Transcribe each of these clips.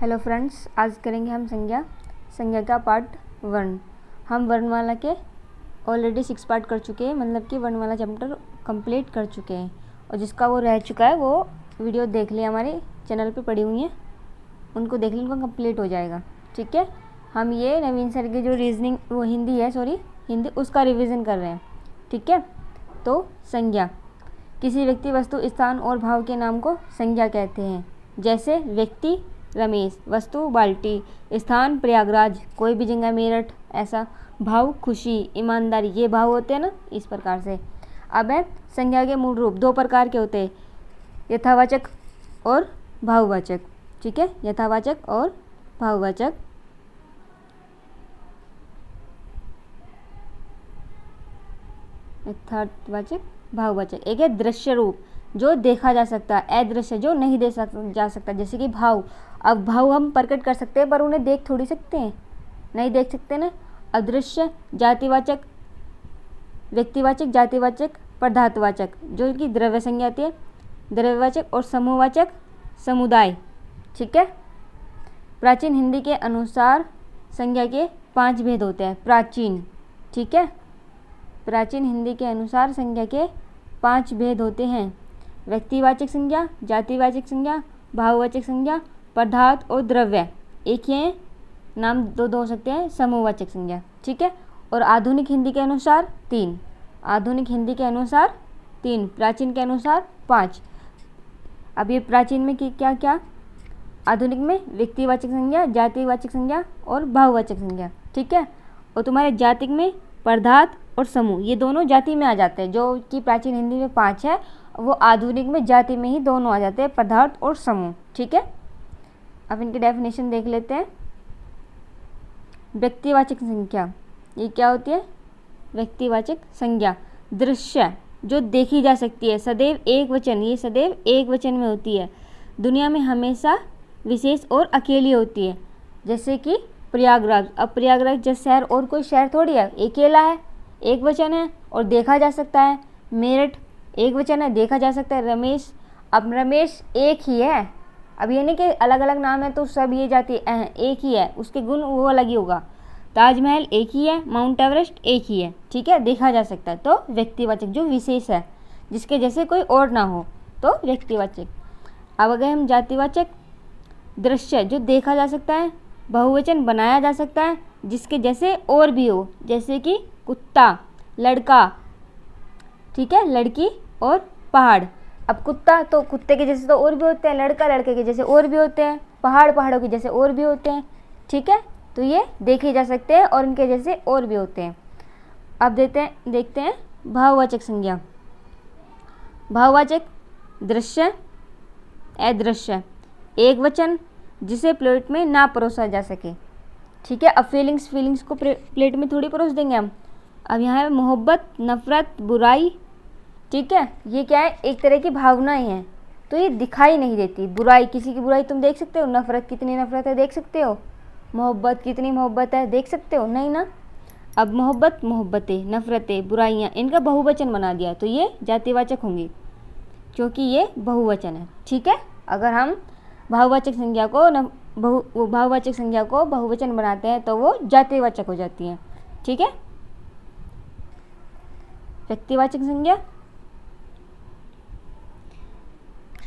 Hello friends, आज करेंगे हम संज्ञा का पार्ट 1। हम वर्णमाला के ऑलरेडी 6 पार्ट कर चुके हैं, मतलब कि वर्णमाला चैप्टर कंप्लीट कर चुके हैं, और जिसका वो रह चुका है वो वीडियो देख लिया, हमारे चैनल पे पड़ी हुई हैं, उनको देख लें, उनका कंप्लीट हो जाएगा। ठीक है, हम ये नवीन सर की जो रीजनिंग वो हिंदी उसका रिविज़न कर रहे हैं। ठीक है, तो संज्ञा किसी व्यक्ति, वस्तु, स्थान और भाव के नाम को संज्ञा कहते हैं। जैसे व्यक्ति रमेश, वस्तु बाल्टी, स्थान प्रयागराज, कोई भी जगह मेरठ, ऐसा। भाव खुशी, ईमानदारी, ये भाव होते हैं ना, इस प्रकार से। अब है संज्ञा के मूल रूप 2 प्रकार के होते हैं, यथावाचक और भाववाचक। ठीक है, यथावाचक और भाववाचक। यथावाचक, भाववाचक। एक है दृश्य रूप, जो देखा जा सकता है, अदृश्य जो नहीं जा सकता, जैसे कि भाव। अब भाव हम प्रकट कर सकते हैं पर उन्हें देख थोड़ी सकते हैं, नहीं देख सकते ना। अदृश्य, जातिवाचक, व्यक्तिवाचक, जातिवाचक, पदार्थवाचक, जो कि द्रव्य संज्ञा आती है, द्रव्यवाचक, और समूहवाचक, समुदाय। ठीक है, प्राचीन हिंदी के अनुसार संज्ञा के 5 भेद होते हैं। प्राचीन, ठीक है, प्राचीन हिंदी के अनुसार संज्ञा के 5 भेद होते हैं। व्यक्तिवाचक संज्ञा, जातिवाचक संज्ञा, भाववाचक संज्ञा, पदार्थ और द्रव्य, एक ही है, नाम दो हो सकते हैं, समूहवाचक संज्ञा। ठीक है, और आधुनिक हिंदी के अनुसार 3, आधुनिक हिंदी के अनुसार 3, प्राचीन के अनुसार 5। अब ये प्राचीन में क्या क्या, आधुनिक में व्यक्तिवाचक संज्ञा, जातिवाचक संज्ञा और भाववाचक संज्ञा। ठीक है, और तुम्हारे जातिक में पदार्थ और समूह, ये दोनों जाति में आ जाते हैं। जो कि प्राचीन हिंदी में 5 है, वो आधुनिक में जाति में ही दोनों आ जाते हैं, पदार्थ और समूह। ठीक है, अब इनकी डेफिनेशन देख लेते हैं। व्यक्तिवाचक संज्ञा, ये क्या होती है? व्यक्तिवाचक संज्ञा दृश्य, जो देखी जा सकती है, सदैव एक वचन, ये सदैव एक वचन में होती है, दुनिया में हमेशा विशेष और अकेली होती है। जैसे कि प्रयागराज, अब प्रयागराज जैसे शहर और कोई शहर थोड़ी है, अकेला है, एक वचन है और देखा जा सकता है। मेरठ एक वचन है, देखा जा सकता है। रमेश, अब रमेश एक ही है, अब ये नहीं कि अलग अलग नाम है तो सब ये जाति एक ही है, उसके गुण वो अलग ही होगा। ताजमहल एक ही है, माउंट एवरेस्ट एक ही है। ठीक है, देखा जा सकता है। तो व्यक्तिवाचक जो विशेष है, जिसके जैसे कोई और ना हो, तो व्यक्तिवाचक। अब अगर हम जातिवाचक, दृश्य, जो देखा जा सकता है, बहुवचन बनाया जा सकता है, जिसके जैसे और भी हो, जैसे कि कुत्ता, लड़का, ठीक है, लड़की और पहाड़। अब कुत्ता तो कुत्ते के जैसे तो और भी होते हैं, लड़का लड़के के जैसे और भी होते हैं, पहाड़ पहाड़ों के जैसे और भी होते हैं। ठीक है, तो ये देखे जा सकते हैं और इनके जैसे और भी होते हैं। अब देखते हैं भाववाचक संज्ञा। भाववाचक दृश्य, अदृश्य, एक वचन, जिसे प्लेट में ना परोसा जा सके। ठीक है, अब फीलिंग्स को प्लेट में थोड़ी परोस देंगे हम। अब यहाँ है मोहब्बत, नफरत, बुराई। ठीक है, ये क्या है? एक तरह की भावनाएं हैं, तो ये दिखाई नहीं देती। बुराई, किसी की बुराई तुम देख सकते हो? नफरत, कितनी नफरत है देख सकते हो? मोहब्बत, कितनी मोहब्बत है देख सकते हो? नहीं ना। अब मोहब्बत, मोहब्बतें, नफरतें, बुराइयाँ, इनका बहुवचन बना दिया, तो ये जातिवाचक होंगी, क्योंकि ये बहुवचन है। ठीक है, अगर हम भाववाचक संज्ञा को बहुवचन बनाते हैं तो वो जातिवाचक हो जाती है। ठीक है, व्यक्तिवाचक संज्ञा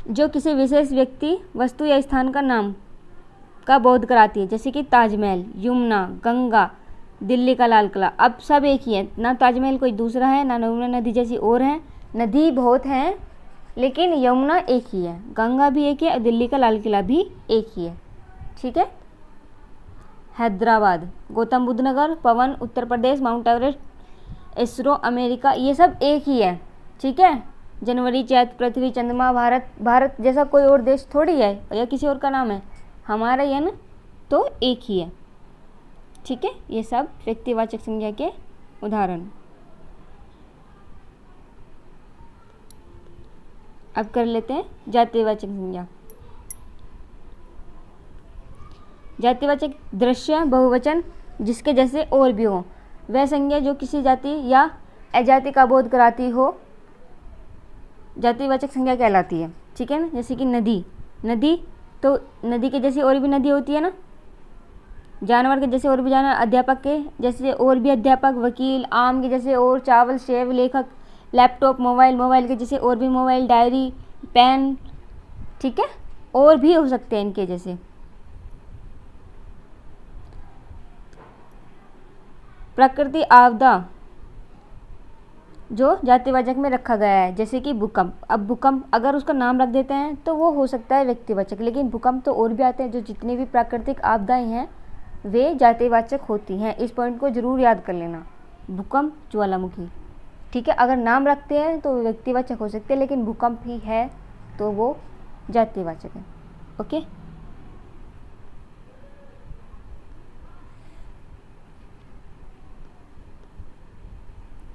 जो किसी विशेष व्यक्ति, वस्तु या स्थान का नाम का बोध कराती है, जैसे कि ताजमहल, यमुना, गंगा, दिल्ली का लाल किला। अब सब एक ही है ना, ताजमहल कोई दूसरा है ना, यमुना नदी जैसी और है, नदी बहुत हैं लेकिन यमुना एक ही है, गंगा भी एक है और दिल्ली का लाल किला भी एक ही है। ठीक है, हैदराबाद, गौतम बुद्ध नगर, पवन Uttar Pradesh, mount Everest, ISRO America, ये सब एक ही है। ठीक है, जनवरी, चैत्र, पृथ्वी, चंद्रमा, भारत जैसा कोई और देश थोड़ी है या किसी और का नाम है, हमारा ही है ना, तो एक ही है। ठीक है, ये सब व्यक्तिवाचक संज्ञा के उदाहरण। अब कर लेते हैं जातिवाचक संज्ञा। जातिवाचक दृश्य, बहुवचन, जिसके जैसे और भी हो, वह संज्ञा जो किसी जाति या अजाति का बोध कराती हो, जातिवाचक संज्ञा कहलाती है। ठीक है ना, जैसे कि नदी, नदी तो नदी के जैसे और भी नदी होती है ना, जानवर के जैसे और भी जानवर, अध्यापक के जैसे और भी अध्यापक, वकील, आम के जैसे और, चावल, सेब, लेखक, लैपटॉप, मोबाइल, मोबाइल के जैसे और भी मोबाइल, डायरी, पेन, ठीक है, और भी हो सकते हैं इनके जैसे। प्रकृति आपदा जो जातिवाचक में रखा गया है, जैसे कि भूकंप। अब भूकंप अगर उसका नाम रख देते हैं तो वो हो सकता है व्यक्तिवाचक, लेकिन भूकंप तो और भी आते हैं। जो जितनी भी प्राकृतिक आपदाएं हैं वे जातिवाचक होती हैं। इस पॉइंट को जरूर याद कर लेना, भूकंप, ज्वालामुखी, ठीक है। अगर नाम रखते हैं तो व्यक्तिवाचक हो सकते हैं, लेकिन भूकंप ही है तो वो जातिवाचक है। ओके,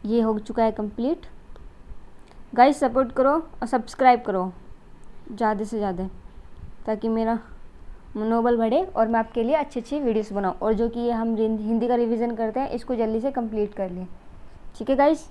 ये हो चुका है कंप्लीट। गाइस सपोर्ट करो और सब्सक्राइब करो ज़्यादा से ज़्यादा, ताकि मेरा मनोबल बढ़े और मैं आपके लिए अच्छी अच्छी वीडियोस बनाऊँ। और जो कि हम हिंदी का रिवीजन करते हैं इसको जल्दी से कंप्लीट कर लें, ठीक है गाइस।